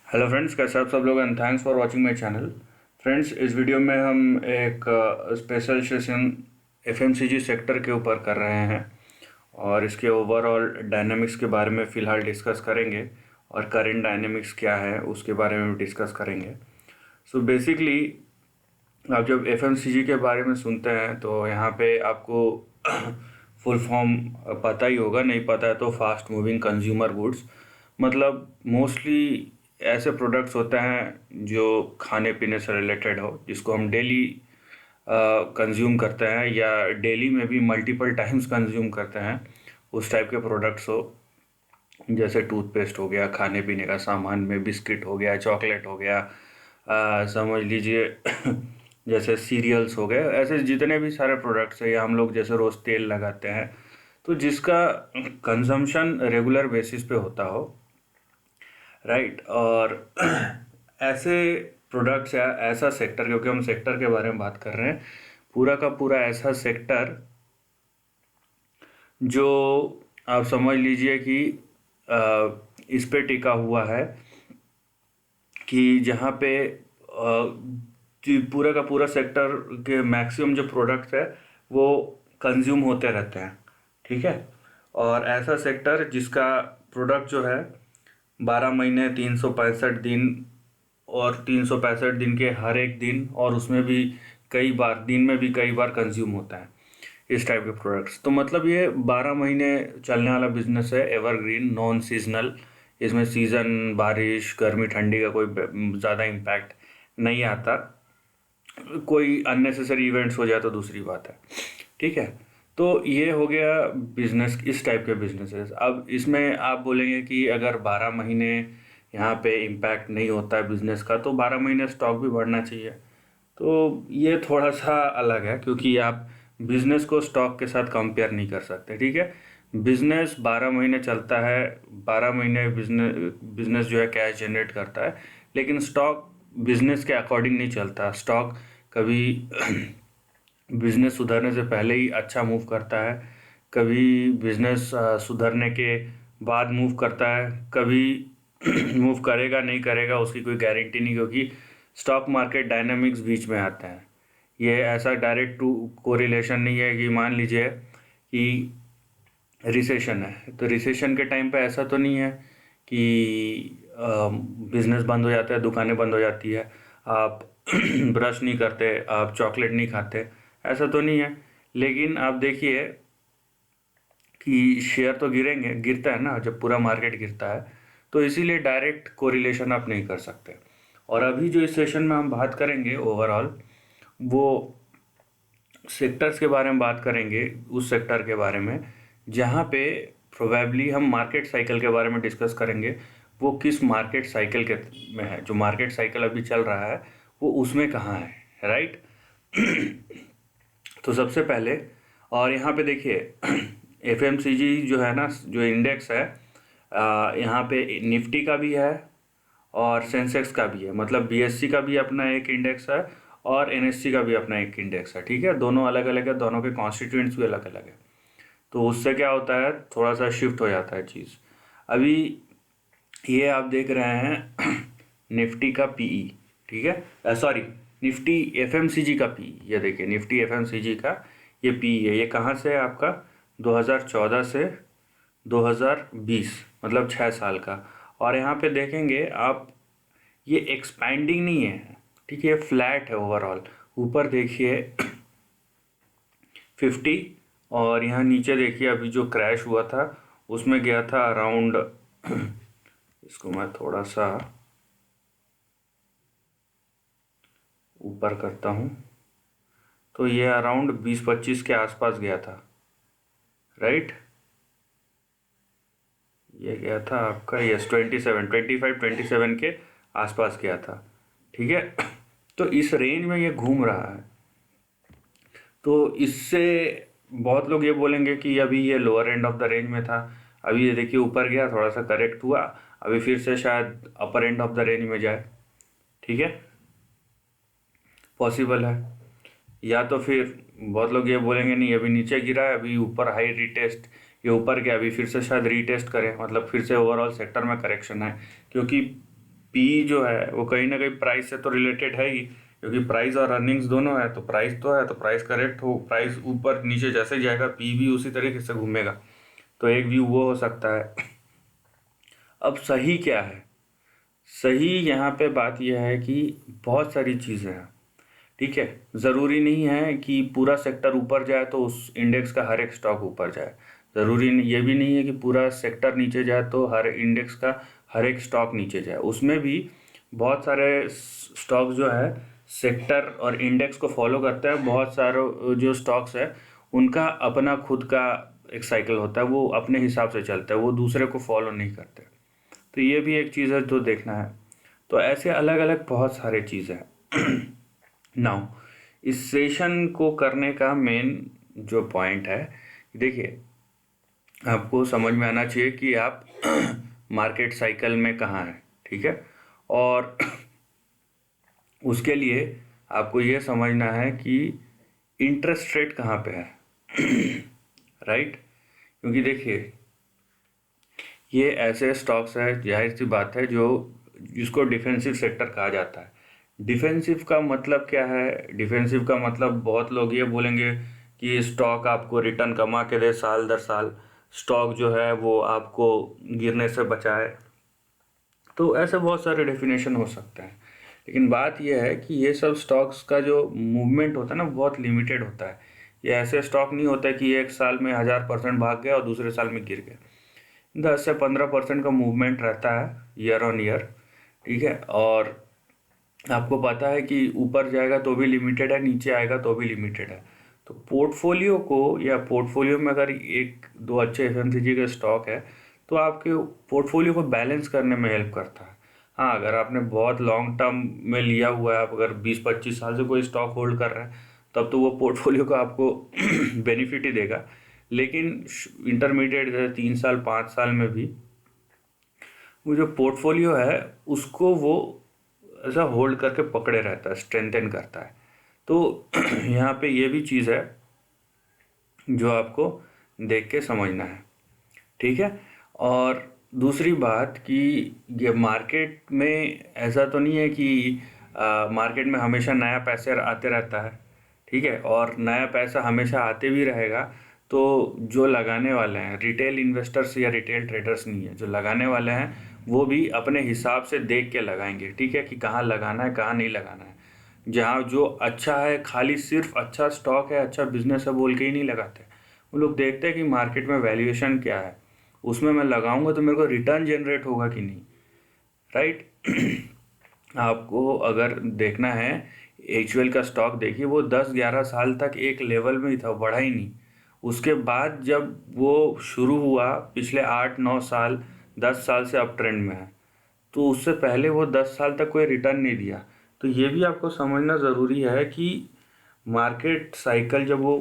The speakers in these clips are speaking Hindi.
हेलो फ्रेंड्स, कैसे आप सब लोग and thanks for watching my channel. Friends, इस वीडियो में हम एक स्पेशल सेशन एफएमसीजी सेक्टर के ऊपर कर रहे हैं और इसके ओवरऑल डायनामिक्स के बारे में फ़िलहाल डिस्कस करेंगे और करंट डायनामिक्स क्या है उसके बारे में भी डिस्कस करेंगे। सो बेसिकली आप जब एफएमसीजी के बारे में सुनते हैं तो यहाँ पे आपको फुल फॉर्म पता ही होगा, नहीं पता है तो फास्ट मूविंग कंज्यूमर गुड्स। मतलब मोस्टली ऐसे प्रोडक्ट्स होते हैं जो खाने पीने से रिलेटेड हो, जिसको हम डेली कंज्यूम करते हैं या डेली में भी मल्टीपल टाइम्स कंज्यूम करते हैं। उस टाइप के प्रोडक्ट्स हो, जैसे टूथपेस्ट हो गया, खाने पीने का सामान में बिस्किट हो गया, चॉकलेट हो गया, समझ लीजिए जैसे सीरियल्स हो गए, ऐसे जितने भी सारे प्रोडक्ट्स हैं, या हम लोग जैसे रोज़ तेल लगाते हैं, तो जिसका कंजम्पशन रेगुलर बेसिस पे होता हो, राइट। और ऐसे प्रोडक्ट्स या ऐसा सेक्टर, क्योंकि हम सेक्टर के बारे में बात कर रहे हैं, पूरा का पूरा ऐसा सेक्टर जो आप समझ लीजिए कि इस पे टिका हुआ है कि जहाँ पे पूरा का पूरा सेक्टर के मैक्सिमम जो प्रोडक्ट्स है वो कंज्यूम होते रहते हैं, ठीक है। और ऐसा सेक्टर जिसका प्रोडक्ट जो है 12 महीने 365 दिन और 365 दिन के हर एक दिन, और उसमें भी कई बार दिन में भी कई बार कंज्यूम होता है इस टाइप के प्रोडक्ट्स। तो मतलब ये 12 महीने चलने वाला बिजनेस है, एवरग्रीन, नॉन सीजनल। इसमें सीज़न, बारिश, गर्मी, ठंडी का कोई ज़्यादा इम्पैक्ट नहीं आता। कोई अननेसेसरी इवेंट्स हो जाए तो दूसरी बात है, ठीक है। तो ये हो गया बिजनेस, इस टाइप के बिजनेसेस। अब इसमें आप बोलेंगे कि अगर 12 महीने यहाँ पे इम्पैक्ट नहीं होता है बिजनेस का, तो 12 महीने स्टॉक भी बढ़ना चाहिए। तो ये थोड़ा सा अलग है, क्योंकि आप बिजनेस को स्टॉक के साथ कंपेयर नहीं कर सकते, ठीक है। बिजनेस 12 महीने चलता है, 12 महीने बिजनेस बिजनेस जो है कैश जनरेट करता है, लेकिन स्टॉक बिजनेस के अकॉर्डिंग नहीं चलता। स्टॉक कभी बिजनेस सुधरने से पहले ही अच्छा मूव करता है, कभी बिजनेस सुधरने के बाद मूव करता है, कभी मूव करेगा नहीं करेगा उसकी कोई गारंटी नहीं, क्योंकि स्टॉक मार्केट डायनामिक्स बीच में आते हैं। ये ऐसा डायरेक्ट टू कोरिलेशन नहीं है कि मान लीजिए कि रिसेशन है, तो रिसेशन के टाइम पे ऐसा तो नहीं है कि बिजनेस बंद हो जाता है, दुकानें बंद हो जाती है, आप ब्रश नहीं करते, आप चॉकलेट नहीं खाते, ऐसा तो नहीं है। लेकिन आप देखिए कि शेयर तो गिरेंगे, गिरता है ना जब पूरा मार्केट गिरता है, तो इसीलिए डायरेक्ट कोरिलेशन आप नहीं कर सकते। और अभी जो इस सेशन में हम बात करेंगे ओवरऑल, वो सेक्टर्स के बारे में बात करेंगे, उस सेक्टर के बारे में जहाँ पे प्रोबेबली हम मार्केट साइकिल के बारे में डिस्कस करेंगे। वो किस मार्केट साइकिल के में है, जो मार्केट साइकिल अभी चल रहा है वो उसमें कहाँ है, राइट। तो सबसे पहले, और यहाँ पे देखिए एफएमसीजी जो है ना, जो इंडेक्स है, यहाँ पे निफ्टी का भी है और सेंसेक्स का भी है। मतलब बीएससी का भी अपना एक इंडेक्स है और एनएससी का भी अपना एक इंडेक्स है, ठीक है। दोनों अलग अलग है, दोनों के कॉन्स्टिट्यूएंट्स भी अलग अलग है। तो उससे क्या होता है, थोड़ा सा शिफ्ट हो जाता है चीज़। अभी ये आप देख रहे हैं निफ्टी का पीई, ठीक है, सॉरी, निफ्टी एफएमसीजी का पीई। ये देखिए निफ्टी एफएमसीजी का ये पीई है। ये कहाँ से है आपका, 2014 से 2020, मतलब 6 साल का। और यहाँ पे देखेंगे आप, ये एक्सपैंडिंग नहीं है, ठीक है, फ्लैट है ओवरऑल। ऊपर देखिए 50, और यहाँ नीचे देखिए अभी जो क्रैश हुआ था उसमें गया था अराउंड इसको मैं थोड़ा सा ऊपर करता हूँ, तो ये अराउंड 20-25 के आसपास गया था, राइट। ये गया था आपका, यस, 25-27 के आसपास गया था, ठीक है। तो इस रेंज में ये घूम रहा है। तो इससे बहुत लोग ये बोलेंगे कि अभी ये lower and of the range में था, अभी ये देखिए ऊपर गया, थोड़ा सा करेक्ट हुआ, अभी फिर से शायद अपर एंड ऑफ द रेंज में जाए, ठीक है, पॉसिबल है। या तो फिर बहुत लोग ये बोलेंगे नहीं, अभी नीचे गिरा है, अभी ऊपर हाई रीटेस्ट, ये ऊपर गया, अभी फिर से शायद रीटेस्ट करें, मतलब फिर से ओवरऑल सेक्टर में करेक्शन है। क्योंकि पी जो है वो कहीं ना कहीं प्राइस से तो रिलेटेड है ही, क्योंकि प्राइस और अर्निंग्स दोनों है, तो प्राइस तो है, तो प्राइस करेक्ट हो, प्राइस ऊपर नीचे जैसे जाएगा पी भी उसी तरीके से घूमेगा। तो एक व्यू वो हो सकता है। अब सही क्या है? सही यहाँ पे बात यह है कि बहुत सारी चीज़ें हैं, ठीक है। ज़रूरी नहीं है कि पूरा सेक्टर ऊपर जाए तो उस इंडेक्स का हर एक स्टॉक ऊपर जाए। ज़रूरी ये भी नहीं है कि पूरा सेक्टर नीचे जाए तो हर इंडेक्स का हर एक स्टॉक नीचे जाए। उसमें भी बहुत सारे स्टॉक जो है सेक्टर और इंडेक्स को फॉलो करता है। बहुत सारे जो स्टॉक्स है उनका अपना खुद का एक साइकिल होता है, वो अपने हिसाब से चलता है, वो दूसरे को फॉलो नहीं करते। तो ये भी एक चीज़ है जो देखना है। तो ऐसे अलग अलग बहुत सारे चीज़ें हैं। नाउ इस सेशन को करने का मेन जो पॉइंट है, देखिए आपको समझ में आना चाहिए कि आप मार्केट साइकिल में कहाँ हैं, ठीक है। और उसके लिए आपको ये समझना है कि इंटरेस्ट रेट कहाँ पे है। राइट। क्योंकि देखिए ये ऐसे स्टॉक्स है, जाहिर सी बात है, जो जिसको डिफेंसिव सेक्टर कहा जाता है। डिफेंसिव का मतलब क्या है? डिफेंसिव का मतलब बहुत लोग ये बोलेंगे कि स्टॉक आपको रिटर्न कमा के दे साल दर साल, स्टॉक जो है वो आपको गिरने से बचाए। तो ऐसे बहुत सारे डेफिनेशन हो सकते हैं, लेकिन बात यह है कि ये सब स्टॉक्स का जो मूवमेंट होता है ना बहुत लिमिटेड होता है। ये ऐसे स्टॉक नहीं होता है कि एक साल में 1000% भाग गया और दूसरे साल में गिर गया। 10 से 15% का मूवमेंट रहता है ईयर ऑन ईयर, ठीक है। और आपको पता है कि ऊपर जाएगा तो भी लिमिटेड है, नीचे आएगा तो भी लिमिटेड है। तो पोर्टफोलियो को, या पोर्टफोलियो में अगर एक दो अच्छे एफएमसीजी के स्टॉक है तो आपके पोर्टफोलियो को बैलेंस करने में हेल्प करता है। हाँ, अगर आपने बहुत लॉन्ग टर्म में लिया हुआ है, आप अगर 20-25 साल से कोई स्टॉक होल्ड कर रहे हैं, तब तो वो पोर्टफोलियो को आपको बेनिफिट ही देगा। लेकिन इंटरमीडिएट जैसे 3 साल 5 साल में भी वो जो पोर्टफोलियो है उसको वो ऐसा होल्ड करके पकड़े रहता है, स्ट्रेंथन करता है। तो यहाँ पे ये भी चीज़ है जो आपको देख के समझना है, ठीक है। और दूसरी बात कि ये मार्केट में ऐसा तो नहीं है कि मार्केट में हमेशा नया पैसा आते रहता है, ठीक है। और नया पैसा हमेशा आते भी रहेगा। तो जो लगाने वाले हैं रिटेल इन्वेस्टर्स या रिटेल ट्रेडर्स नहीं है, जो लगाने वाले हैं वो भी अपने हिसाब से देख के लगाएंगे, ठीक है, कि कहाँ लगाना है कहाँ नहीं लगाना है। जहाँ जो अच्छा है, खाली सिर्फ अच्छा स्टॉक है, अच्छा बिजनेस है बोल के ही नहीं लगाते। वो लोग देखते हैं कि मार्केट में वैल्यूएशन क्या है, उसमें मैं लगाऊंगा तो मेरे को रिटर्न जनरेट होगा कि नहीं। राइट। आपको अगर देखना है एचयूएल का स्टॉक, देखिए वो 10-11 साल तक एक लेवल में ही था, बढ़ा ही नहीं। उसके बाद जब वो शुरू हुआ पिछले 8-9 साल 10 साल से अप ट्रेंड में है, तो उससे पहले वो 10 साल तक कोई रिटर्न नहीं दिया। तो ये भी आपको समझना ज़रूरी है कि मार्केट साइकिल जब वो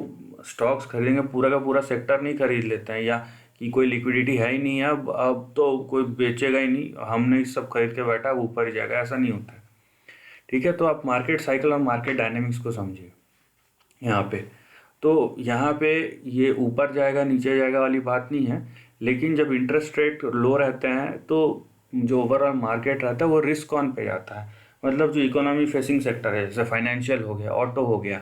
स्टॉक्स खरीदेंगे, पूरा का पूरा सेक्टर नहीं खरीद लेते हैं, या कि कोई लिक्विडिटी है ही नहीं है, अब तो कोई बेचेगा ही नहीं, हमने सब खरीद के बैठा अब ऊपर ही जाएगा, ऐसा नहीं होता है, ठीक है। तो आप मार्केट साइकिल और मार्केट डायनेमिक्स को समझिए यहाँ पे। तो यहाँ पे ये ऊपर जाएगा नीचे जाएगा वाली बात नहीं है, लेकिन जब इंटरेस्ट रेट लो रहते हैं तो जो ओवरऑल मार्केट रहता है वो रिस्क ऑन पे जाता है। मतलब जो इकोनॉमी फेसिंग सेक्टर है, जैसे फाइनेंशियल हो गया, ऑटो हो गया,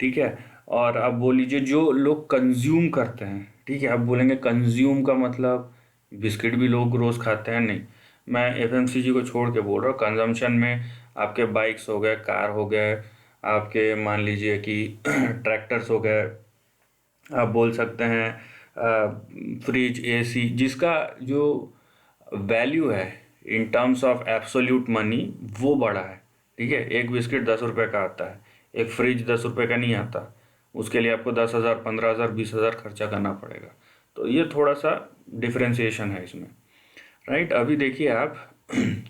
ठीक है। और अब बोल लीजिए जो लोग कंज्यूम करते हैं, ठीक है। अब बोलेंगे कंज्यूम का मतलब बिस्किट भी लोग रोज़ खाते हैं, नहीं, मैं एफएमसीजी को छोड़ के बोल रहा हूँ। कंजम्पशन में आपके बाइक्स हो गए, कार हो गए, आपके मान लीजिए कि ट्रैक्टर्स हो गए, आप बोल सकते हैं फ्रिज, एसी, जिसका जो वैल्यू है in terms of absolute money वो बड़ा है, ठीक है। एक बिस्किट 10 रुपये का आता है, एक फ्रिज 10 रुपये का नहीं आता, उसके लिए आपको 10,000 15,000 20,000 खर्चा करना पड़ेगा। तो ये थोड़ा सा डिफ्रेंसिएशन है इसमें। राइट। अभी देखिए आप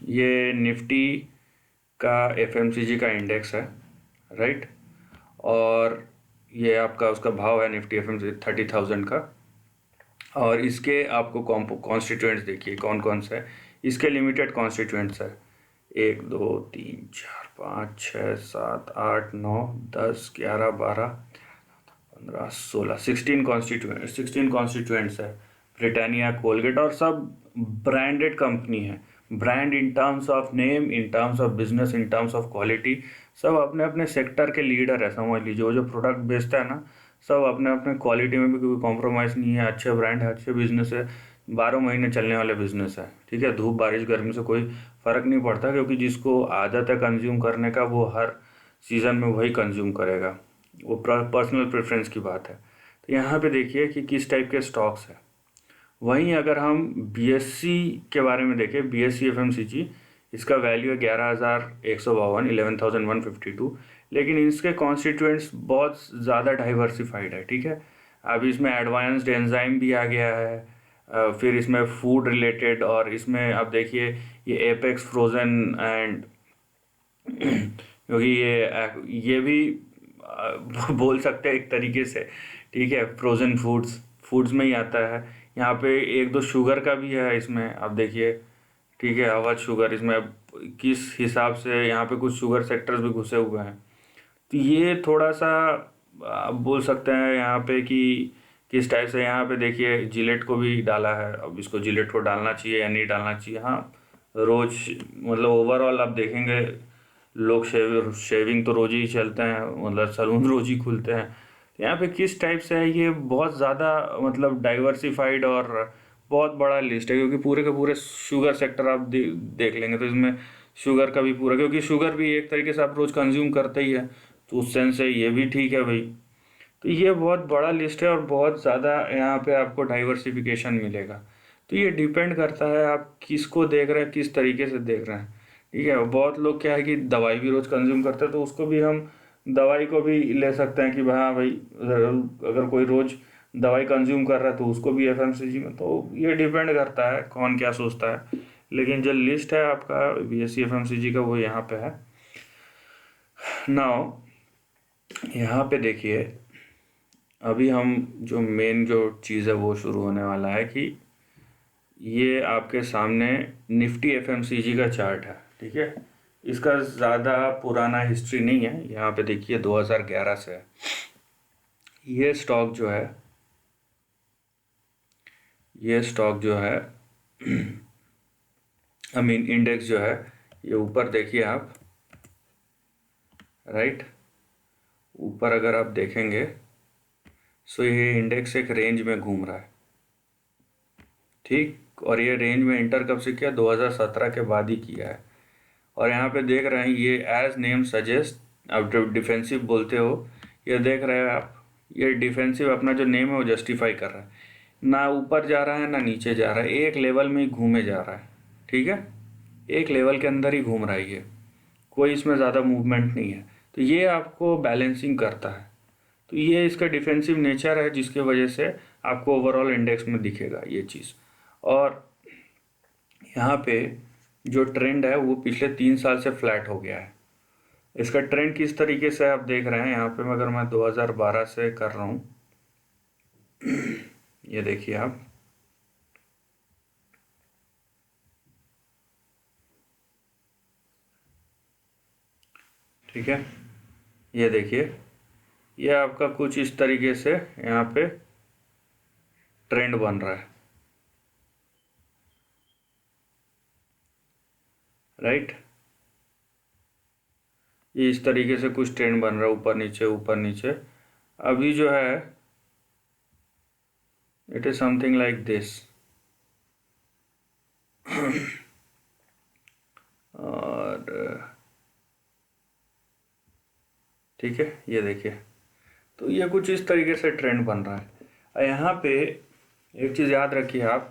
ये निफ्टी का एफएमसीजी का इंडेक्स है, राइट। और ये आपका उसका भाव है निफ्टी एफएमसीजी 30,000 का। और इसके आपको कॉन्स्टिट्यूएंट्स देखिए कौन कौन सा है। इसके लिमिटेड कॉन्स्टिट्यूएंट्स है 1 2 3 4 5 6 7 8 9 10 11 12 15 16 16 कॉन्स्टिट्यूएंट्स है। ब्रिटानिया, कोलगेट, और सब ब्रांडेड कंपनी है। Brand in terms of name, in terms of business, in terms of quality, सब अपने अपने सेक्टर के लीडर है, समझ लीजिए। वो जो प्रोडक्ट बेचता है ना, सब अपने अपने क्वालिटी में भी कोई कॉम्प्रोमाइज़ नहीं है, अच्छे ब्रांड है, अच्छे बिजनेस है, 12 महीने चलने वाले बिजनेस है, ठीक है। धूप बारिश गर्मी से कोई फ़र्क नहीं पड़ता, क्योंकि जिसको आदत है कंज्यूम करने का वो हर सीज़न में वही कंज्यूम करेगा, वो पर्सनल प्रेफरेंस की बात है। तो यहाँ पे देखिए कि किस टाइप के स्टॉक्स है। वहीं अगर हम बीएससी के बारे में देखें, बीएससी एफएमसीजी, इसका वैल्यू है 11,152, 11,152, लेकिन इसके कॉन्स्टिट्यूएंट्स बहुत ज़्यादा डाइवर्सिफाइड है, ठीक है। अब इसमें एडवांस्ड एंजाइम भी आ गया है, फिर इसमें फूड रिलेटेड, और इसमें आप देखिए ये एपेक्स फ्रोज़न एंड क्योंकि ये भी बोल सकते हैं एक तरीके से, ठीक है, फ्रोज़न फूड्स में ही आता है। यहाँ पे एक दो शुगर का भी है इसमें, आप देखिए, ठीक है, अवध शुगर। इसमें अब किस हिसाब से यहाँ पे कुछ शुगर सेक्टर्स भी घुसे हुए हैं, तो ये थोड़ा सा आप बोल सकते हैं यहाँ पे कि किस टाइप से। यहाँ पे देखिए जिलेट को भी डाला है, अब इसको जिलेट को डालना चाहिए या नहीं डालना चाहिए। हाँ, रोज मतलब ओवरऑल आप देखेंगे लोग शेविंग तो रोज ही चलते हैं, मतलब सलून रोज ही खुलते हैं। यहाँ पे किस टाइप से है, ये बहुत ज़्यादा मतलब डाइवर्सिफाइड और बहुत बड़ा लिस्ट है, क्योंकि पूरे के पूरे शुगर सेक्टर आप देख लेंगे तो इसमें शुगर का भी पूरा, क्योंकि शुगर भी एक तरीके से आप रोज़ कंज्यूम करते ही है, तो उस सेंस से ये भी ठीक है भाई। तो ये बहुत बड़ा लिस्ट है और बहुत ज़्यादा यहाँ पे आपको डाइवर्सिफिकेशन मिलेगा। तो ये डिपेंड करता है आप किसको देख रहे हैं, किस तरीके से देख रहे हैं, ठीक है। बहुत लोग क्या है कि दवाई भी रोज़ कंज्यूम करते हैं, तो उसको भी हम दवाई को भी ले सकते हैं कि हाँ भाई, अगर कोई रोज़ दवाई कंज्यूम कर रहा है तो उसको भी एफएमसीजी में। तो ये डिपेंड करता है कौन क्या सोचता है, लेकिन जो लिस्ट है आपका बीएससी एफएमसीजी का वो यहाँ पे है। नाउ यहाँ पे देखिए, अभी हम जो मेन जो चीज़ है वो शुरू होने वाला है कि ये आपके सामने निफ्टी एफएमसीजी का चार्ट है, ठीक है। इसका ज़्यादा पुराना हिस्ट्री नहीं है, यहाँ पे देखिए 2011 से है। ये स्टॉक जो है आई मीन इंडेक्स जो है, ये ऊपर देखिए आप, राइट, ऊपर अगर आप देखेंगे सो ये इंडेक्स एक रेंज में घूम रहा है, ठीक। और ये रेंज में इंटर कब से किया, 2017 के बाद ही किया है। और यहाँ पे देख रहे हैं ये एज नेम सजेस्ट, आप डिफेंसिव बोलते हो, ये देख रहे हैं आप, ये डिफेंसिव अपना जो नेम है वो जस्टिफाई कर रहा है, ना ऊपर जा रहा है ना नीचे जा रहा है, एक लेवल में ही घूमे जा रहा है, ठीक है, एक लेवल के अंदर ही घूम रहा है, ये कोई इसमें ज़्यादा मूवमेंट नहीं है। तो ये आपको बैलेंसिंग करता है, तो ये इसका डिफेंसिव नेचर है, जिसके वजह से आपको ओवरऑल इंडेक्स में दिखेगा ये चीज़। और यहाँ पे जो ट्रेंड है वो पिछले 3 साल से फ्लैट हो गया है। इसका ट्रेंड किस तरीके से आप देख रहे हैं, यहाँ पे अगर मैं 2012 से कर रहा हूँ, ये देखिए आप, ठीक है, ये देखिए, ये आपका कुछ इस तरीके से यहाँ पे ट्रेंड बन रहा है, राइट। ये इस तरीके से कुछ ट्रेंड बन रहा है, ऊपर नीचे ऊपर नीचे। अभी जो है it is something like this, और ठीक है, ये देखिए, तो ये कुछ इस तरीके से ट्रेंड बन रहा है। यहाँ पे एक चीज़ याद रखिए आप,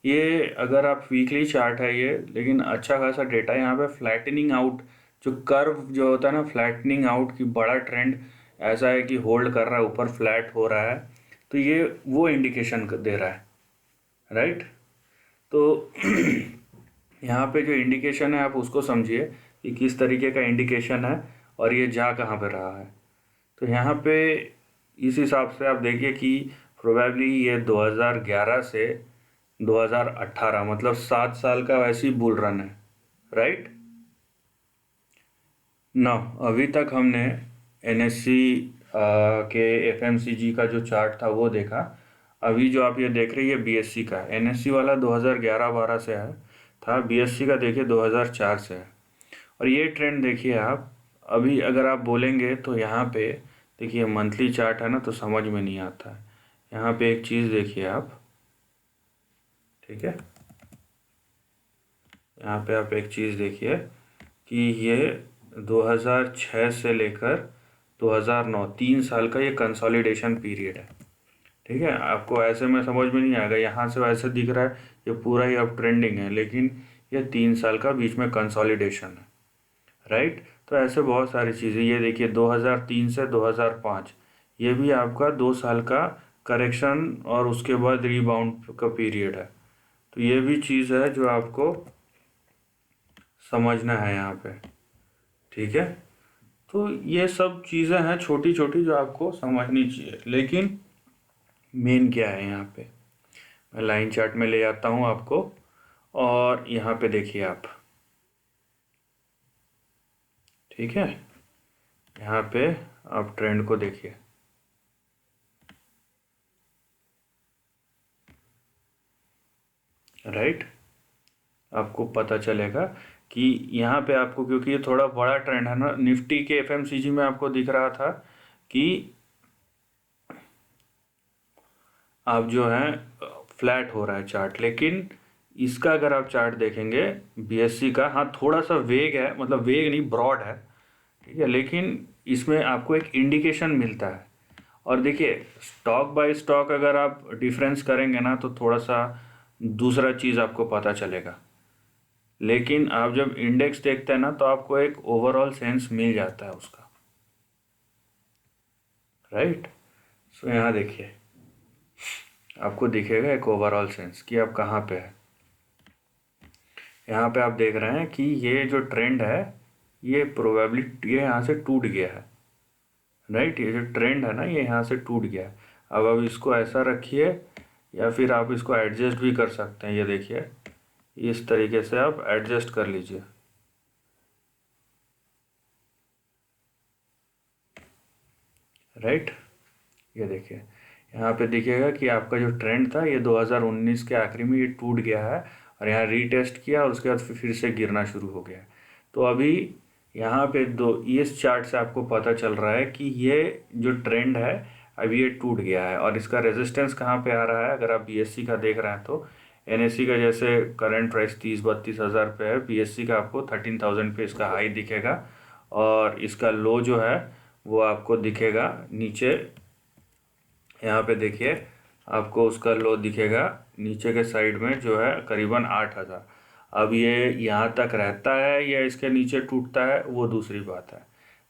ये अगर आप वीकली चार्ट है ये, लेकिन अच्छा खासा डेटा यहाँ पे फ्लैटनिंग आउट, जो कर्व जो होता है ना, फ्लैटनिंग आउट की बड़ा ट्रेंड ऐसा है कि होल्ड कर रहा है, ऊपर फ्लैट हो रहा है, तो ये वो इंडिकेशन दे रहा है, राइट। तो यहाँ पे जो इंडिकेशन है आप उसको समझिए कि किस तरीके का इंडिकेशन है और ये जा कहाँ पे रहा है। तो यहाँ पे इस हिसाब से आप देखिए कि प्रोबेबली ये 2011 से 2018 मतलब 7 साल का वैसे ही बुल रन है, राइट ना। अभी तक हमने एनएससी के एफएमसीजी का जो चार्ट था वो देखा। अभी जो आप ये देख रही है बीएससी का, एनएससी वाला 2011-12 से है, था। बीएससी का देखिए 2004 से है। और ये ट्रेंड देखिए आप, अभी अगर आप बोलेंगे तो यहाँ पे देखिए मंथली चार्ट है ना, तो समझ में नहीं आता है। यहाँ पे एक चीज़ देखिए आप, ठीक है, यहाँ पे आप एक चीज़ देखिए कि ये 2006 से लेकर 2009 3 साल का ये कंसोलिडेशन पीरियड है। ठीक है, आपको ऐसे में समझ में नहीं आएगा, यहाँ से वैसे दिख रहा है ये पूरा ही अब ट्रेंडिंग है, लेकिन ये 3 साल का बीच में कंसोलिडेशन है, राइट। तो ऐसे बहुत सारी चीज़ें, ये देखिए 2003 से 2005 ये भी आपका 2 साल का करेक्शन और उसके बाद रीबाउंड का पीरियड है। तो ये भी चीज़ है जो आपको समझना है यहाँ पे, ठीक है। तो ये सब चीज़ें हैं छोटी छोटी जो आपको समझनी चाहिए, लेकिन मेन क्या है यहाँ पे, मैं लाइन चार्ट में ले जाता हूँ आपको। और यहाँ पे देखिए आप, ठीक है, यहाँ पे आप ट्रेंड को देखिए, राइट। आपको पता चलेगा कि यहाँ पे आपको, क्योंकि ये थोड़ा बड़ा ट्रेंड है ना, निफ्टी के एफएमसीजी में आपको दिख रहा था कि आप जो है फ्लैट हो रहा है चार्ट, लेकिन इसका अगर आप चार्ट देखेंगे बीएससी का, हाँ थोड़ा सा वेग है, मतलब वेग नहीं ब्रॉड है, ठीक है, लेकिन इसमें आपको एक इंडिकेशन मिलता है। और देखिए स्टॉक बाय स्टॉक अगर आप डिफरेंस करेंगे ना तो थोड़ा सा दूसरा चीज़ आपको पता चलेगा, लेकिन आप जब इंडेक्स देखते हैं ना तो आपको एक ओवरऑल सेंस मिल जाता है उसका, राइट। सो यहाँ देखिए आपको दिखेगा एक ओवरऑल सेंस कि आप कहाँ पे है। यहाँ पे आप देख रहे हैं कि ये जो ट्रेंड है ये प्रोबेबली ये यहाँ से टूट गया है, राइट। ये जो ट्रेंड है ना ये यहाँ से टूट गया है। अब इसको ऐसा रखिए, या फिर आप इसको एडजस्ट भी कर सकते हैं, ये देखिए इस तरीके से आप एडजस्ट कर लीजिए, राइट। ये देखिए यहाँ पे दिखेगा कि आपका जो ट्रेंड था ये 2019 के आखिरी में ये टूट गया है, और यहाँ रीटेस्ट किया और उसके बाद फिर से गिरना शुरू हो गया। तो अभी यहाँ पे दो इस चार्ट से आपको पता चल रहा है कि ये जो ट्रेंड है अभी ये टूट गया है। और इसका रेजिस्टेंस कहाँ पे आ रहा है, अगर आप बीएससी का देख रहे हैं तो एनएससी का जैसे करंट प्राइस 30-32 हज़ार पे है, बीएससी का आपको 13,000 पे इसका हाई दिखेगा, और इसका लो जो है वो आपको दिखेगा नीचे, यहाँ पे देखिए आपको उसका लो दिखेगा नीचे के साइड में जो है करीबन 8,000। अब ये यहाँ तक रहता है या इसके नीचे टूटता है वो दूसरी बात है,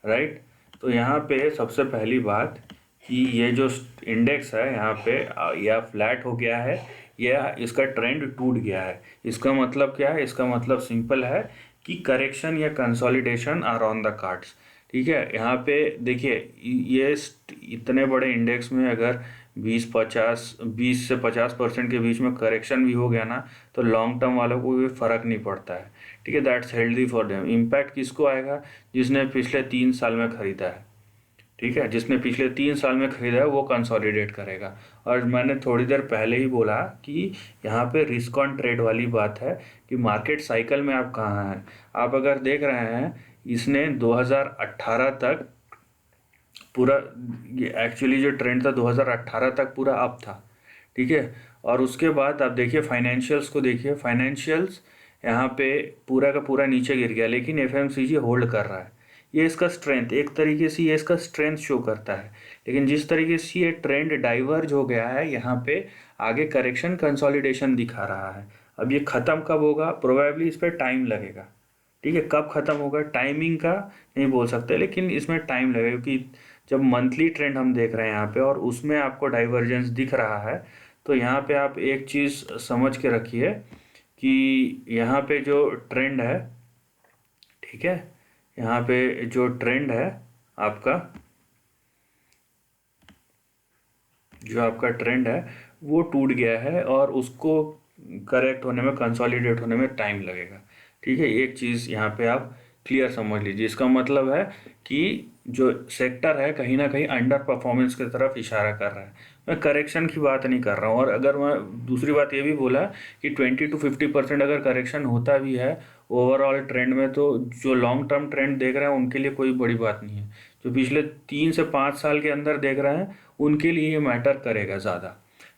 राइट। तो यहाँ पे सबसे पहली बात कि ये जो इंडेक्स है यहाँ पे या फ्लैट हो गया है या इसका ट्रेंड टूट गया है, इसका मतलब क्या है, इसका मतलब सिंपल है कि करेक्शन या consolidation are on the cards, ठीक है। यहाँ पे देखिए ये इतने बड़े इंडेक्स में अगर 20 से 50% के बीच में करेक्शन भी हो गया ना तो लॉन्ग टर्म वालों को भी फ़र्क नहीं पड़ता है, ठीक है। That's healthy for them. Impact किसको आएगा, जिसने पिछले 3 साल में ख़रीदा है, ठीक है, जिसने पिछले 3 साल में ख़रीदा है वो कंसोलिडेट करेगा। और मैंने थोड़ी देर पहले ही बोला कि यहाँ पे रिस्क ऑन ट्रेड वाली बात है कि मार्केट साइकिल में आप कहाँ हैं। आप अगर देख रहे हैं इसने 2018 तक पूरा, एक्चुअली जो ट्रेंड था 2018 तक पूरा अप था, ठीक है। और उसके बाद आप देखिए फाइनेंशियल्स को देखिए, फाइनेंशियल्स यहाँ पे पूरा का पूरा नीचे गिर गया, लेकिन एफएमसीजी होल्ड कर रहा है। ये इसका स्ट्रेंथ, एक तरीके से ये इसका स्ट्रेंथ शो करता है। लेकिन जिस तरीके से ये ट्रेंड डाइवर्ज हो गया है यहाँ पे आगे करेक्शन कंसोलिडेशन दिखा रहा है। अब ये ख़त्म कब होगा, प्रोबेबली इस पर टाइम लगेगा, ठीक है। कब ख़त्म होगा टाइमिंग का नहीं बोल सकते, लेकिन इसमें टाइम लगेगा, क्योंकि जब मंथली ट्रेंड हम देख रहे हैं यहाँ पे और उसमें आपको डाइवर्जेंस दिख रहा है, तो यहाँ पे आप एक चीज़ समझ के रखिए कि यहाँ पे जो ट्रेंड है, ठीक है, यहाँ पे जो ट्रेंड है आपका, जो आपका ट्रेंड है वो टूट गया है और उसको करेक्ट होने में, कंसोलिडेट होने में टाइम लगेगा, ठीक है। एक चीज़ यहाँ पे आप क्लियर समझ लीजिए, इसका मतलब है कि जो सेक्टर है कहीं ना कहीं अंडर परफॉर्मेंस की तरफ इशारा कर रहा है। मैं करेक्शन की बात नहीं कर रहा हूँ। और अगर मैं दूसरी बात ये भी बोला कि 20 to 50% अगर करेक्शन होता भी है ओवरऑल ट्रेंड में, तो जो लॉन्ग टर्म ट्रेंड देख रहे हैं उनके लिए कोई बड़ी बात नहीं है। जो पिछले 3 से 5 साल के अंदर देख रहे हैं उनके लिए ये मैटर करेगा ज़्यादा।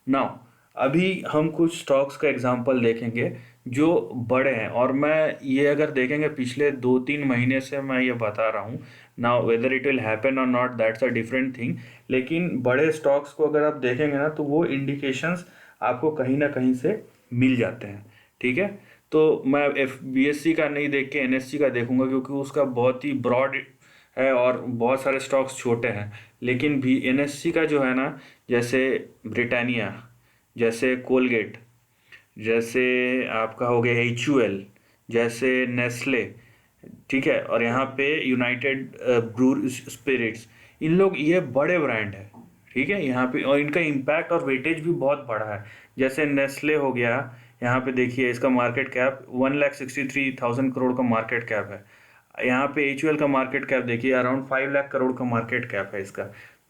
नाउ अभी हम कुछ स्टॉक्स का एग्जांपल देखेंगे जो बड़े हैं, और मैं ये अगर देखेंगे पिछले 2-3 महीने से मैं ये बता रहा हूँ। Now whether it will happen or not that's a different thing, लेकिन बड़े स्टॉक्स को अगर आप देखेंगे ना तो वो इंडिकेशंस आपको कहीं ना कहीं से मिल जाते हैं। ठीक है, तो मैं एफ BSE का नहीं देख के NSE का देखूंगा, क्योंकि उसका बहुत ही ब्रॉड है और बहुत सारे स्टॉक्स छोटे हैं। लेकिन भी NSE का जो है ना, जैसे ब्रिटानिया, जैसे कोलगेट, जैसे आपका हो गया HUL, जैसे नेस्ले, ठीक है, और यहाँ पे यूनाइटेड ब्रू स्पिरिट्स, इन लोग ये बड़े ब्रांड है। ठीक है, यहाँ पे और इनका इम्पैक्ट और वेटेज भी बहुत बड़ा है। जैसे नेस्ले हो गया, यहाँ पे देखिए इसका मार्केट कैप 1,63,000 करोड़ का मार्केट कैप है। यहाँ पे HUL का मार्केट कैप देखिए अराउंड 5 लाख करोड़ का मार्केट कैप है इसका।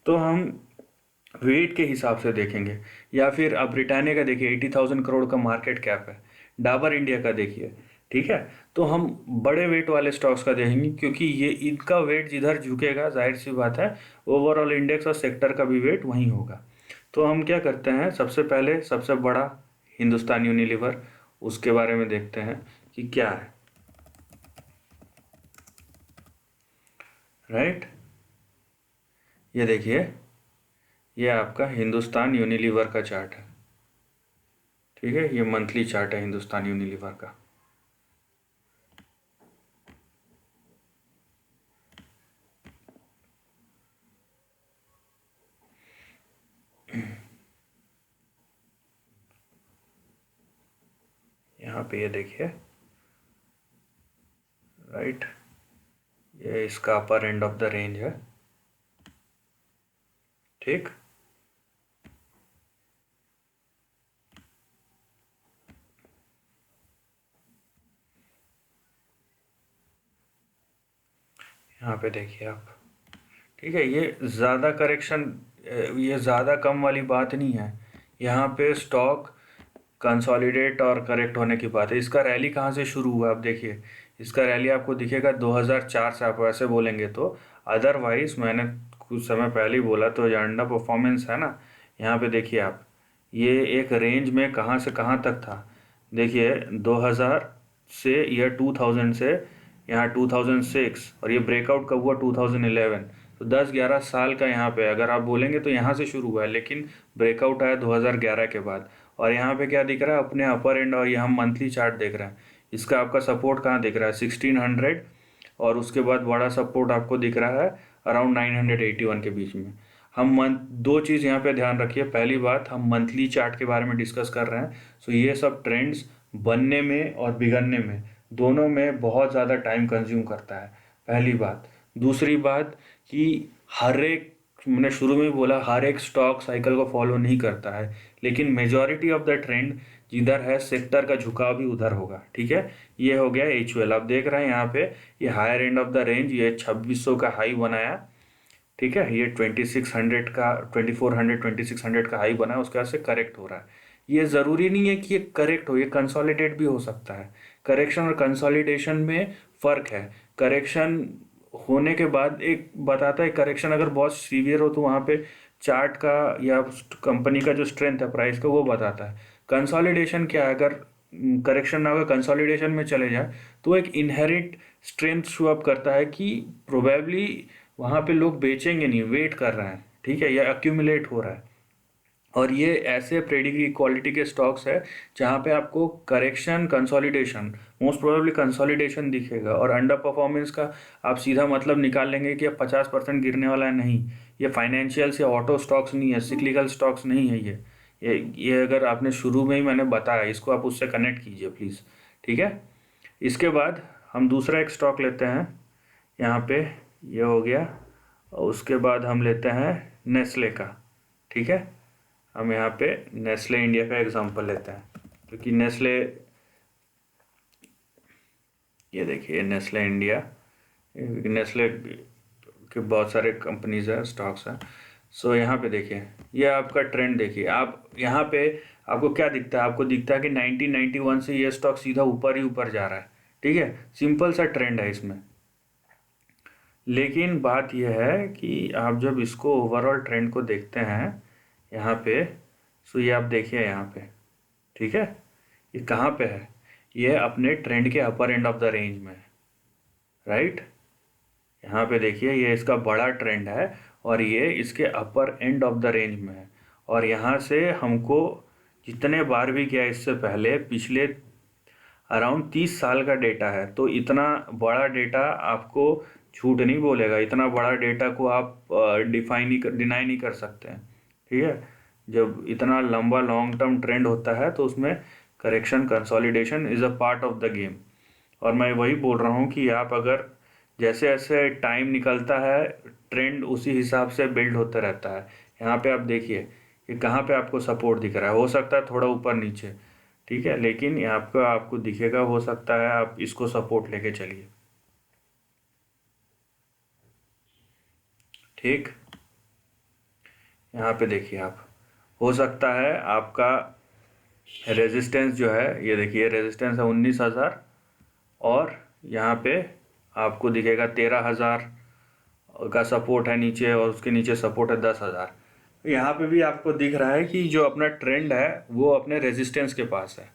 तो हम वेट के हिसाब से देखेंगे। या फिर अब ब्रिटानिया का देखिए 80,000 करोड़ का मार्केट कैप है। डाबर इंडिया का देखिए, ठीक है। तो हम बड़े वेट वाले स्टॉक्स का देखेंगे, क्योंकि ये इनका वेट जिधर झुकेगा जाहिर सी बात है ओवरऑल इंडेक्स और सेक्टर का भी वेट वहीं होगा। तो हम क्या करते हैं, सबसे पहले सबसे बड़ा हिंदुस्तान यूनिलीवर, उसके बारे में देखते हैं कि क्या है। राइट, ये देखिए, ये आपका हिंदुस्तान यूनिलीवर का चार्ट है। ठीक है, ये मंथली चार्ट है हिंदुस्तान यूनिलीवर का। यहाँ पे ये देखिए, राइट, ये इसका अपर एंड ऑफ द रेंज है। ठीक, यहाँ पे देखिए आप। ठीक है, ये ज़्यादा करेक्शन, ये ज़्यादा कम वाली बात नहीं है। यहाँ पे स्टॉक कंसोलिडेट और करेक्ट होने की बात है। इसका रैली कहाँ से शुरू हुआ आप देखिए, इसका रैली आपको दिखेगा 2004 से। आप वैसे बोलेंगे तो, अदरवाइज मैंने कुछ समय पहले ही बोला, तो जो अंडर परफॉर्मेंस है ना, यहाँ पे देखिए आप, ये एक रेंज में कहाँ से कहाँ तक था। देखिए 2000 से या 2000 से यहाँ 2006, और ये ब्रेकआउट कब हुआ 2011। तो 10-11 साल का यहाँ पे अगर आप बोलेंगे तो यहाँ से शुरू हुआ है, लेकिन ब्रेकआउट आया 2011 के बाद। और यहाँ पे क्या दिख रहा है, अपने अपर एंड, और ये हम मंथली चार्ट देख रहे हैं, इसका आपका सपोर्ट कहाँ दिख रहा है 1600, और उसके बाद बड़ा सपोर्ट आपको दिख रहा है अराउंड 981 के बीच में। हम मंथ, दो चीज़ यहाँ पे ध्यान रखिए। पहली बात, हम मंथली चार्ट के बारे में डिस्कस कर रहे हैं, सो ये सब ट्रेंड्स बनने में और बिगड़ने में दोनों में बहुत ज़्यादा टाइम कंज्यूम करता है, पहली बात। दूसरी बात कि हर एक, मैंने शुरू में ही बोला, हर एक स्टॉक साइकिल को फॉलो नहीं करता है, लेकिन मेजॉरिटी ऑफ द ट्रेंड जिधर है सेक्टर का झुकाव भी उधर होगा। ठीक है, ये हो गया HUL। आप देख रहे हैं यहाँ पे, ये higher end of the range, ये 2600 का हाई बनाया। ठीक है, ये 2600 का, 2400 2600 का हाई बना है, उसके बाद से करेक्ट हो रहा है। ये ज़रूरी नहीं है कि ये करेक्ट हो, ये कंसोलिडेट भी हो सकता है। करेक्शन और कंसोलिडेशन में फ़र्क है। करेक्शन होने के बाद एक बताता है, करेक्शन अगर बहुत सीवियर हो तो वहाँ पे चार्ट का या कंपनी का जो स्ट्रेंथ है प्राइस का वो बताता है। कंसोलिडेशन क्या है, अगर करेक्शन ना होगा कंसोलिडेशन में चले जाए तो एक इनहेरिट स्ट्रेंथ शो अप करता है कि प्रोबेबली वहाँ पे लोग बेचेंगे नहीं, वेट कर रहे हैं। ठीक है, या एक्यूमुलेट हो रहा है। और ये ऐसे प्रेडिग्री क्वालिटी के स्टॉक्स है जहाँ पे आपको correction consolidation, most probably consolidation दिखेगा, और अंडर परफॉर्मेंस का आप सीधा मतलब निकाल लेंगे कि अब 50% गिरने वाला है। नहीं, ये फाइनेंशियल या ऑटो स्टॉक्स नहीं है, सिक्लिकल स्टॉक्स नहीं है ये अगर आपने शुरू में ही मैंने बताया, इसको आप उससे कनेक्ट कीजिए प्लीज़। ठीक है, इसके बाद हम दूसरा एक स्टॉक लेते हैं यहाँ पे, ये हो गया, और उसके बाद हम लेते हैं नेस्ले का। ठीक है, हम यहाँ पे नेस्ले इंडिया का एग्जांपल लेते हैं, क्योंकि नेस्ले, ये देखिए नेस्ले इंडिया, नेस्ले के बहुत सारे कंपनीज हैं, स्टॉक्स हैं। सो यहाँ पे देखिए, ये आपका ट्रेंड देखिए, आप यहाँ पे आपको क्या दिखता है, आपको दिखता है कि 1991 से ये स्टॉक सीधा ऊपर ही ऊपर जा रहा है, ठीक है, सिंपल सा ट्रेंड है इसमें। लेकिन बात यह है कि आप जब इसको ओवरऑल ट्रेंड को देखते हैं यहाँ पे, सो ये आप देखिए यहाँ पे, ठीक है, ये कहाँ पे है, ये अपने ट्रेंड के अपर एंड ऑफ द रेंज में है, राइट। यहाँ पे देखिए ये इसका बड़ा ट्रेंड है और ये इसके अपर एंड ऑफ द रेंज में है। और यहाँ से हमको जितने बार भी किया इससे पहले, पिछले अराउंड 30 साल का डेटा है, तो इतना बड़ा डेटा आपको झूठ नहीं बोलेगा, इतना बड़ा डेटा को आप डिनाई नहीं कर सकते हैं, ठीक है। जब इतना लंबा लॉन्ग टर्म ट्रेंड होता है तो उसमें correction, consolidation is a part of the game. और मैं वही बोल रहा हूँ कि आप अगर जैसे जैसे टाइम निकलता है, ट्रेंड उसी हिसाब से बिल्ड होता रहता है। यहाँ पे आप देखिए कि कहाँ पे आपको सपोर्ट दिख रहा है, हो सकता है थोड़ा ऊपर नीचे, ठीक है, लेकिन यहाँ पे आपको दिखेगा, हो सकता है आप इसको सपोर्ट लेके चलिए, ठीक। यहाँ पे देखिए आप, हो सकता है आपका रेजिस्टेंस जो है, ये देखिए रेजिस्टेंस है 19,000, और यहाँ पे आपको दिखेगा 13,000 का सपोर्ट है नीचे, और उसके नीचे सपोर्ट है 10,000। यहाँ पे भी आपको दिख रहा है कि जो अपना ट्रेंड है वो अपने रेजिस्टेंस के पास है,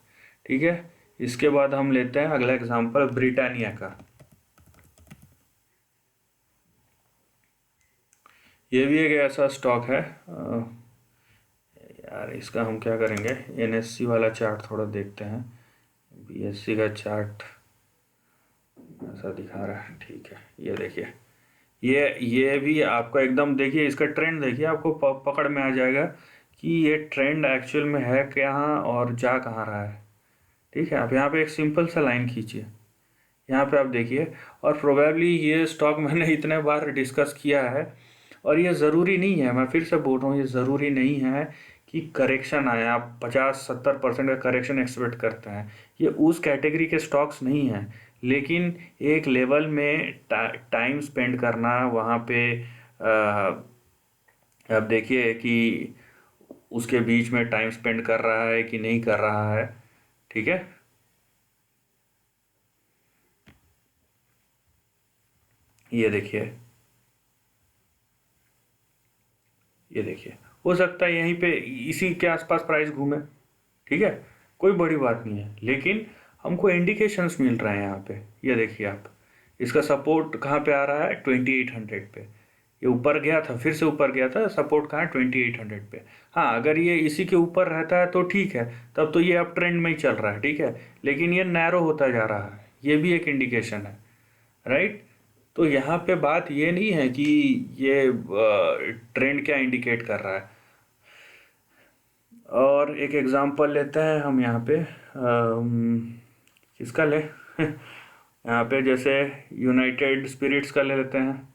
ठीक है। इसके बाद हम लेते हैं अगला एग्जांपल ब्रिटानिया का। ये भी एक ऐसा स्टॉक है, यार इसका हम क्या करेंगे, एनएससी वाला चार्ट थोड़ा देखते हैं। बीएससी का चार्ट ऐसा दिखा रहा है, ठीक है, ये देखिए, ये भी आपका एकदम देखिए, इसका ट्रेंड देखिए, आपको पकड़ में आ जाएगा कि ये ट्रेंड एक्चुअल में है कहाँ और जा कहाँ रहा है, ठीक है। आप यहाँ पे एक सिंपल सा लाइन खींचिए, यहाँ पे आप देखिए, और प्रोबेबली ये स्टॉक मैंने इतने बार डिस्कस किया है, और ये ज़रूरी नहीं है, मैं फिर से बोल रहा हूँ, ये ज़रूरी नहीं है कि करेक्शन आए, आप 50-70% का करेक्शन एक्सपेक्ट करते हैं, ये उस कैटेगरी के स्टॉक्स नहीं हैं। लेकिन एक लेवल में टाइम स्पेंड करना वहाँ पे, आप देखिए कि उसके बीच में टाइम स्पेंड कर रहा है कि नहीं कर रहा है, ठीक है। ये देखिए, ये देखिए, हो सकता है यहीं पे इसी के आसपास प्राइस घूमे, ठीक है, कोई बड़ी बात नहीं है, लेकिन हमको इंडिकेशंस मिल रहे हैं यहाँ पे। ये देखिए आप, इसका सपोर्ट कहाँ पे आ रहा है, 2800 पे, ये ऊपर गया था, फिर से ऊपर गया था, सपोर्ट कहाँ है, 2800 पे। हाँ, अगर ये इसी के ऊपर रहता है तो ठीक है, तब तो ये अप ट्रेंड में ही चल रहा है, ठीक है, लेकिन ये नैरो होता जा रहा है, ये भी एक इंडिकेशन है, राइट। तो यहाँ पे बात ये नहीं है कि ये ट्रेंड क्या इंडिकेट कर रहा है। और एक एग्जांपल लेते हैं हम यहाँ पे, किसका ले यहाँ पे जैसे यूनाइटेड स्पिरिट्स का ले लेते हैं,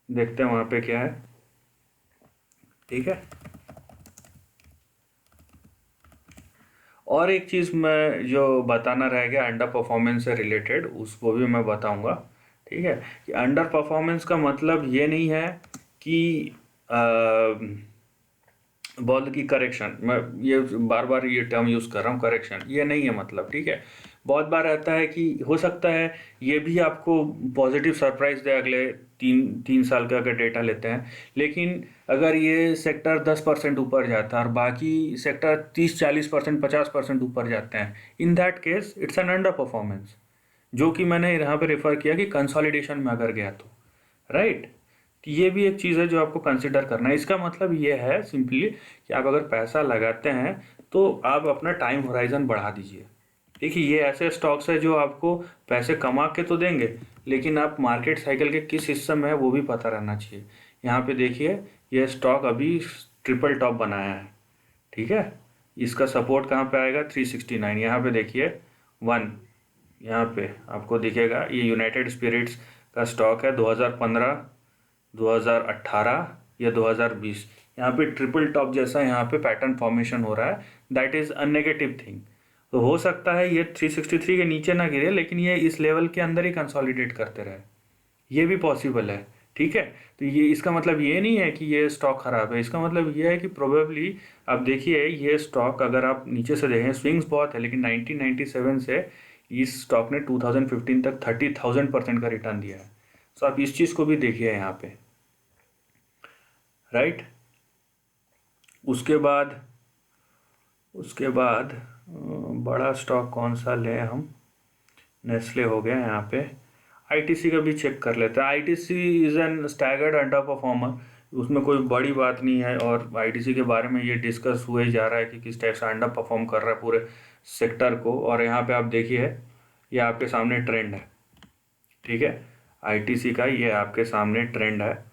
देखते हैं वहाँ पे क्या है, ठीक है। और एक चीज़ मैं जो बताना रह गया अंडर परफॉर्मेंस से रिलेटेड, उसको भी मैं बताऊंगा, ठीक है। कि अंडर परफॉर्मेंस का मतलब ये नहीं है कि बॉल की करेक्शन, मैं ये बार बार ये टर्म यूज़ कर रहा हूँ, करेक्शन ये नहीं है मतलब, ठीक है। बहुत बार रहता है कि हो सकता है ये भी आपको पॉजिटिव सरप्राइज दे अगले तीन तीन साल का अगर डेटा लेते हैं, लेकिन अगर ये सेक्टर 10% ऊपर जाता है और बाकी सेक्टर 30-40%, 50% ऊपर जाते हैं, in that case it's an under performance, जो कि मैंने यहाँ पे रेफर किया कि कंसोलिडेशन में अगर गया तो, राइट। तो ये भी एक चीज़ है जो आपको कंसिडर करना है। इसका मतलब ये है सिंपली कि आप अगर पैसा लगाते हैं तो आप अपना टाइम होराइजन बढ़ा दीजिए। देखिए ये ऐसे स्टॉक्स है जो आपको पैसे कमा के तो देंगे, लेकिन आप मार्केट साइकिल के किस हिस्से में है वो भी पता रहना चाहिए। यहाँ पे देखिए ये स्टॉक अभी ट्रिपल टॉप बनाया है, ठीक है। इसका सपोर्ट कहाँ पे आएगा, 369, यहाँ पे देखिए 1, यहाँ पे आपको दिखेगा, ये यूनाइटेड स्पिरिट्स का स्टॉक है 2015, 2018 या 2020, यहाँ पे ट्रिपल टॉप जैसा यहाँ पे पैटर्न फॉर्मेशन हो रहा है, that is a negative thing. तो हो सकता है ये 363 के नीचे ना गिरे, लेकिन ये इस लेवल के अंदर ही कंसोलिडेट करते रहे, ये भी पॉसिबल है, ठीक है। तो ये इसका मतलब ये नहीं है कि ये स्टॉक खराब है, इसका मतलब ये है कि प्रोबेबली आप देखिए ये स्टॉक अगर आप नीचे से देखें स्विंग्स बहुत है, लेकिन 1997 से इस स्टॉक ने 2015 तक 30,000% का रिटर्न दिया है। सो आप इस चीज़ को भी देखिए यहाँ पे, राइट। उसके बाद बड़ा स्टॉक कौन सा लें हम, नेस्ले हो गया यहाँ पे। आईटीसी का भी चेक कर लेते हैं। ITC is an staggered under performer, उसमें कोई बड़ी बात नहीं है, और आईटीसी के बारे में ये डिस्कस हुए जा रहा है कि किस टाइप से अंडर परफॉर्म कर रहा है पूरे सेक्टर को। और यहाँ पे आप देखिए ये आपके सामने ट्रेंड है, ठीक है, आईटीसी का ये आपके सामने ट्रेंड है।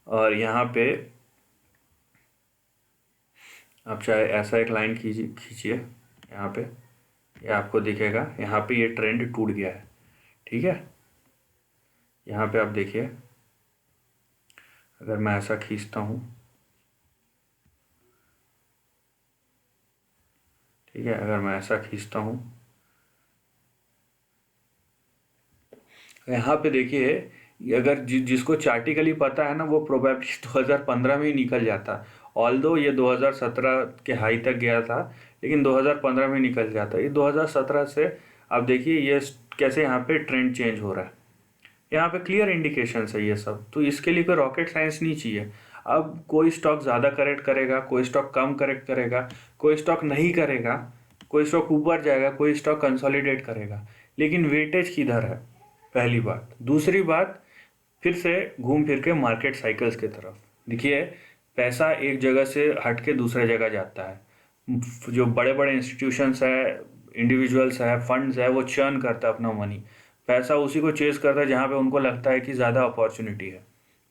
और यहाँ पे आप चाहे ऐसा एक लाइन खींचिए यहाँ पे, ये आपको दिखेगा यहाँ पे ये ट्रेंड टूट गया है, ठीक है। यहाँ पे आप देखिए अगर मैं ऐसा खींचता हूँ, ठीक है, अगर मैं ऐसा खींचता हूँ यहाँ पे देखिए, अगर जिसको चार्टिकली पता है ना वो प्रोबेबली 2015 में ही निकल जाता। ऑल्दो ये 2017 के हाई तक गया था, लेकिन 2015 में निकल जाता। ये 2017 से आप देखिए ये कैसे यहाँ पे ट्रेंड चेंज हो रहा है, यहाँ पे क्लियर इंडिकेशन है ये सब। तो इसके लिए कोई रॉकेट साइंस नहीं चाहिए। अब कोई स्टॉक ज़्यादा करेक्ट करेगा, कोई स्टॉक कम करेक्ट करेगा, कोई स्टॉक नहीं करेगा, कोई स्टॉक ऊपर जाएगा, कोई स्टॉक कंसोलिडेट करेगा, लेकिन वेटेज किधर है, पहली बात। दूसरी बात, फिर से घूम फिर के मार्केट साइकिल्स की तरफ देखिए, पैसा एक जगह से हट के दूसरे जगह जाता है। जो बड़े बड़े इंस्टीट्यूशंस है, इंडिविजुअल्स है, फंड्स है, वो चर्न करता है अपना मनी, पैसा उसी को चेज करता है जहाँ पे उनको लगता है कि ज़्यादा अपॉर्चुनिटी है,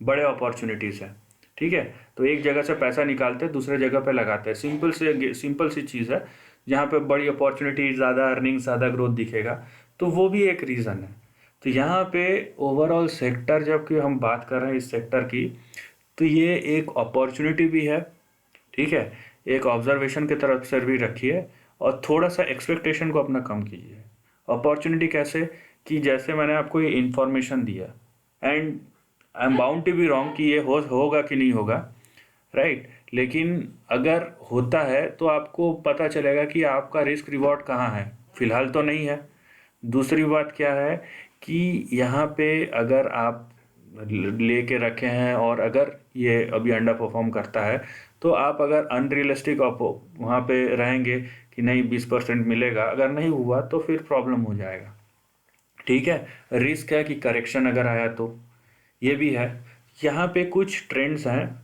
बड़े अपॉर्चुनिटीज़ है, ठीक है। तो एक जगह से पैसा निकालते हैं दूसरे जगह पे लगाते हैं। सिंपल सी चीज़ है, जहाँ पे बड़ी अपॉर्चुनिटी, ज़्यादा अर्निंग, ज़्यादा ग्रोथ दिखेगा, तो वो भी एक रीज़न है। तो यहाँ पे ओवरऑल सेक्टर जबकि हम बात कर रहे हैं इस सेक्टर की, तो ये एक अपॉर्चुनिटी भी है, ठीक है, एक ऑब्जर्वेशन की तरफ से भी रखिए, और थोड़ा सा एक्सपेक्टेशन को अपना कम कीजिए। अपॉर्चुनिटी कैसे, कि जैसे मैंने आपको ये इन्फॉर्मेशन दिया, and I am bound to be wrong कि ये होगा कि नहीं होगा, राइट, लेकिन अगर होता है तो आपको पता चलेगा कि आपका रिस्क रिवॉर्ड कहाँ है, फिलहाल तो नहीं है। दूसरी बात क्या है कि यहाँ पे अगर आप लेके रखे हैं और अगर ये अभी अंडर परफॉर्म करता है, तो आप अगर अनरियलिस्टिक वहाँ पे रहेंगे कि नहीं 20% मिलेगा, अगर नहीं हुआ तो फिर प्रॉब्लम हो जाएगा, ठीक है। रिस्क है कि करेक्शन अगर आया तो, ये भी है। यहाँ पे कुछ ट्रेंड्स हैं,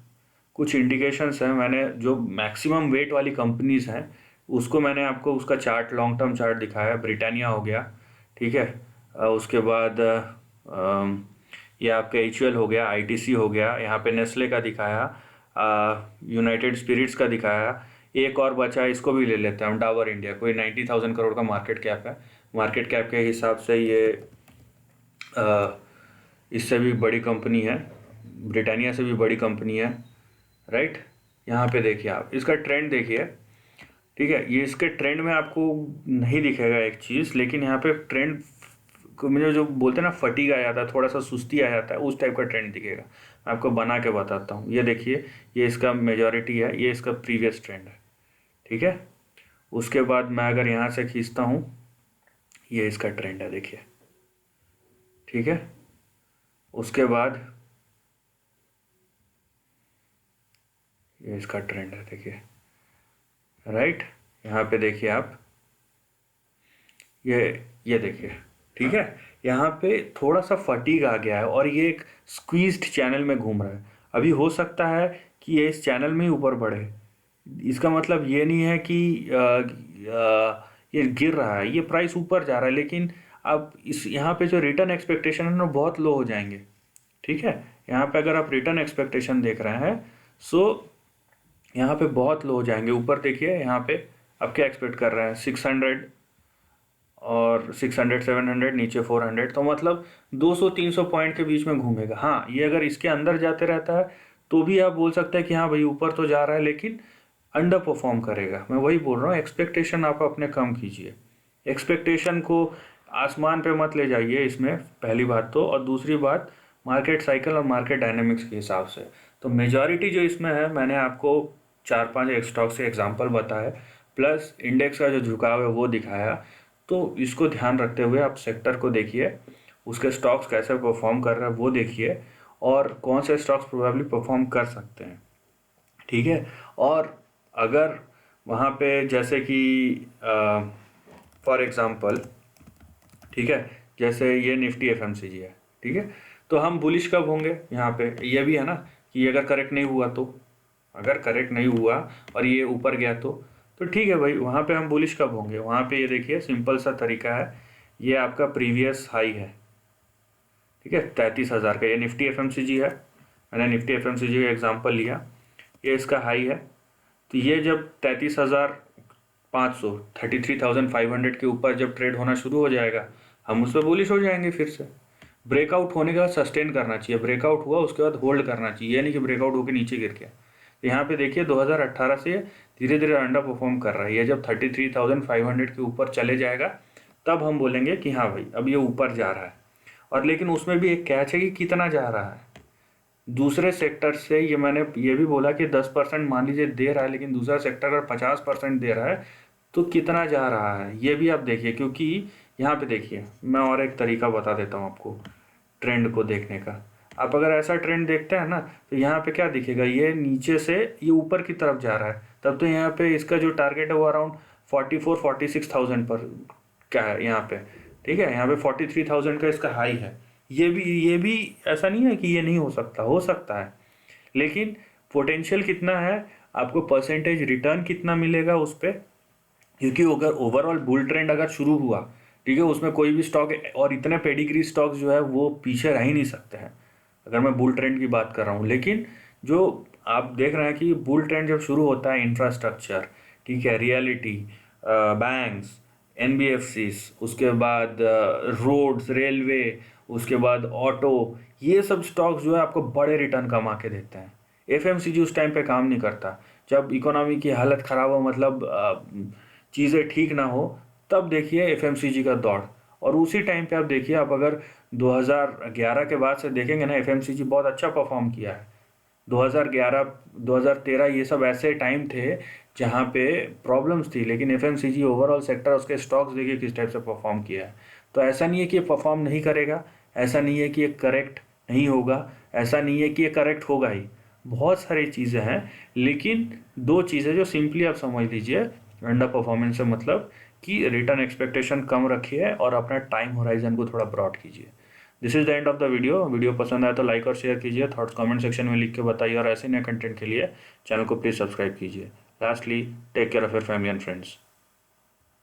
कुछ इंडिकेशंस हैं। मैंने जो मैक्सिमम वेट वाली कंपनीज हैं उसको मैंने आपको उसका चार्ट, लॉन्ग टर्म चार्ट दिखाया। ब्रिटानिया हो गया, ठीक है, उसके बाद ये आपका एचयूएल हो गया, आईटीसी हो गया, यहाँ पे नेस्ले का दिखाया, यूनाइटेड स्पिरिट्स का दिखाया, एक और बचा है, इसको भी ले लेते हैं हम, डाबर इंडिया। कोई 90,000 करोड़ का मार्केट कैप है। मार्केट कैप के हिसाब से ये इससे भी बड़ी कंपनी है, ब्रिटानिया से भी बड़ी कंपनी है, राइट। यहाँ पे देखिए आप इसका ट्रेंड देखिए, ठीक है, ये इसके ट्रेंड में आपको नहीं दिखेगा एक चीज़, लेकिन यहाँ पे ट्रेंड मुझे जो बोलते हैं ना फटीग आ जाता है, थोड़ा सा सुस्ती आ जाता है, उस टाइप का ट्रेंड दिखेगा। मैं आपको बना के बताता हूँ, ये देखिए, ये इसका मेजॉरिटी है, ये इसका प्रीवियस ट्रेंड है, ठीक है। उसके बाद मैं अगर यहाँ से खींचता हूँ, ये इसका ट्रेंड है, देखिए, ठीक है। उसके बाद ये इसका ट्रेंड है, देखिए, राइट। यहाँ पे देखिए आप, ये देखिए, ठीक है, यहाँ पे थोड़ा सा फटीग आ गया है और ये एक स्क्वीज्ड चैनल में घूम रहा है। अभी हो सकता है कि ये इस चैनल में ही ऊपर बढ़े, इसका मतलब ये नहीं है कि ये गिर रहा है, ये प्राइस ऊपर जा रहा है, लेकिन अब इस यहाँ पे जो रिटर्न एक्सपेक्टेशन है ना बहुत लो हो जाएंगे, ठीक है। यहाँ पे अगर आप रिटर्न एक्सपेक्टेशन देख रहे हैं, सो यहाँ पे बहुत लो हो जाएंगे। ऊपर देखिए, यहाँ पे आप क्या एक्सपेक्ट कर रहे हैं, 600 और 600 700, नीचे 400, तो मतलब 200-300 पॉइंट के बीच में घूमेगा। हाँ, ये अगर इसके अंदर जाते रहता है तो भी आप बोल सकते हैं कि हाँ भाई ऊपर तो जा रहा है, लेकिन अंडर परफॉर्म करेगा। मैं वही बोल रहा हूँ, एक्सपेक्टेशन आप अपने कम कीजिए, एक्सपेक्टेशन को आसमान पे मत ले जाइए इसमें, पहली बात तो। और दूसरी बात, मार्केट साइकिल और मार्केट डायनेमिक्स के हिसाब से। तो मेजॉरिटी जो इसमें है, मैंने आपको 4-5 स्टॉक्स के एग्जांपल बताए, प्लस इंडेक्स का जो झुकाव है वो दिखाया। तो इसको ध्यान रखते हुए आप सेक्टर को देखिए, उसके स्टॉक्स कैसे परफॉर्म कर रहे हैं वो देखिए, और कौन से स्टॉक्स प्रोबेबली परफॉर्म कर सकते हैं, ठीक है। और अगर वहाँ पे जैसे कि फॉर एग्ज़ाम्पल, ठीक है, जैसे ये निफ्टी एफएमसीजी है, ठीक है, तो हम बुलिश कब होंगे, यहाँ पे ये भी है ना कि अगर करेक्ट नहीं हुआ तो, अगर करेक्ट नहीं हुआ और ये ऊपर गया तो ठीक है भाई, वहाँ पे हम बुलिश कब होंगे। वहाँ पे ये देखिए सिंपल सा तरीका है, ये आपका प्रीवियस हाई है, ठीक है, 33,000 का, ये निफ्टी एफएमसीजी है, मैंने निफ्टी एफएमसीजी का एग्जांपल लिया, ये इसका हाई है। तो ये जब 33,500 33,500 के ऊपर जब ट्रेड होना शुरू हो जाएगा, हम उस पर बुलिश हो जाएंगे फिर से। ब्रेकआउट होने के बाद सस्टेन करना चाहिए, ब्रेकआउट हुआ उसके बाद होल्ड करना चाहिए, ये नहीं कि ब्रेकआउट होकर नीचे गिर गया। तो यहाँ पे देखिए 2018 से धीरे धीरे अंडर परफॉर्म कर रहा है, ये जब 33,500 के ऊपर चले जाएगा तब हम बोलेंगे कि हाँ भाई अब ये ऊपर जा रहा है। और लेकिन उसमें भी एक कैच है कि कितना जा रहा है। दूसरे सेक्टर से ये मैंने ये भी बोला कि 10% मान लीजिए दे रहा है, लेकिन दूसरा सेक्टर अगर 50% दे रहा है तो कितना जा रहा है ये भी आप देखिए। क्योंकि यहाँ पे देखिए, मैं और एक तरीका बता देता हूँ आपको ट्रेंड को देखने का। आप अगर ऐसा ट्रेंड देखते हैं ना, तो यहाँ पे क्या दिखेगा, ये नीचे से ये ऊपर की तरफ जा रहा है, तब तो यहाँ पे इसका जो टारगेट है वो अराउंड 44-46,000 पर क्या है यहाँ पे, ठीक है। यहाँ पे 43,000 का इसका हाई है। ये भी ऐसा नहीं है कि ये नहीं हो सकता है, लेकिन पोटेंशियल कितना है, आपको परसेंटेज रिटर्न कितना मिलेगा उस पर। क्योंकि अगर ओवरऑल बुल ट्रेंड अगर शुरू हुआ, ठीक है, उसमें कोई भी स्टॉक, और इतने पेडिग्री स्टॉक्स जो है वो पीछे रह ही नहीं सकते हैं अगर मैं बुल ट्रेंड की बात कर रहा हूँ। लेकिन जो आप देख रहे हैं कि बुल ट्रेंड जब शुरू होता है, इंफ्रास्ट्रक्चर, ठीक है, रियलिटी, बैंक्स, एनबीएफसीज, उसके बाद रोड्स, रेलवे, उसके बाद ऑटो, ये सब स्टॉक्स जो है आपको बड़े रिटर्न कमा के देते हैं। एफएमसीजी उस टाइम पे काम नहीं करता, जब इकोनॉमी की हालत ख़राब हो, मतलब चीज़ें ठीक ना हो, तब देखिए एफएमसीजी का दौड़। और उसी टाइम पे आप देखिए, आप अगर 2011 के बाद से देखेंगे ना, एफएमसीजी बहुत अच्छा परफॉर्म किया है। 2011 2013 ये सब ऐसे टाइम थे जहाँ पे प्रॉब्लम्स थी, लेकिन एफएमसीजी ओवरऑल सेक्टर, उसके स्टॉक्स देखिए किस टाइप से परफॉर्म किया है। तो ऐसा नहीं है कि ये परफॉर्म नहीं करेगा, ऐसा नहीं है कि ये करेक्ट नहीं होगा, ऐसा नहीं है कि ये करेक्ट होगा ही। बहुत सारी चीज़ें हैं, लेकिन दो चीज़ें जो सिंपली आप समझ लीजिए, अंडर परफॉर्मेंस से मतलब कि रिटर्न एक्सपेक्टेशन कम रखिए और अपना टाइम होराइजन को थोड़ा ब्रॉड कीजिए। This is the end of the video पसंद आया तो लाइक और शेयर कीजिए, थॉट्स कमेंट सेक्शन में लिख के बताइए, और ऐसे नए कंटेंट के लिए चैनल को प्लीज़ सब्सक्राइब कीजिए। Lastly, take care of your family and friends.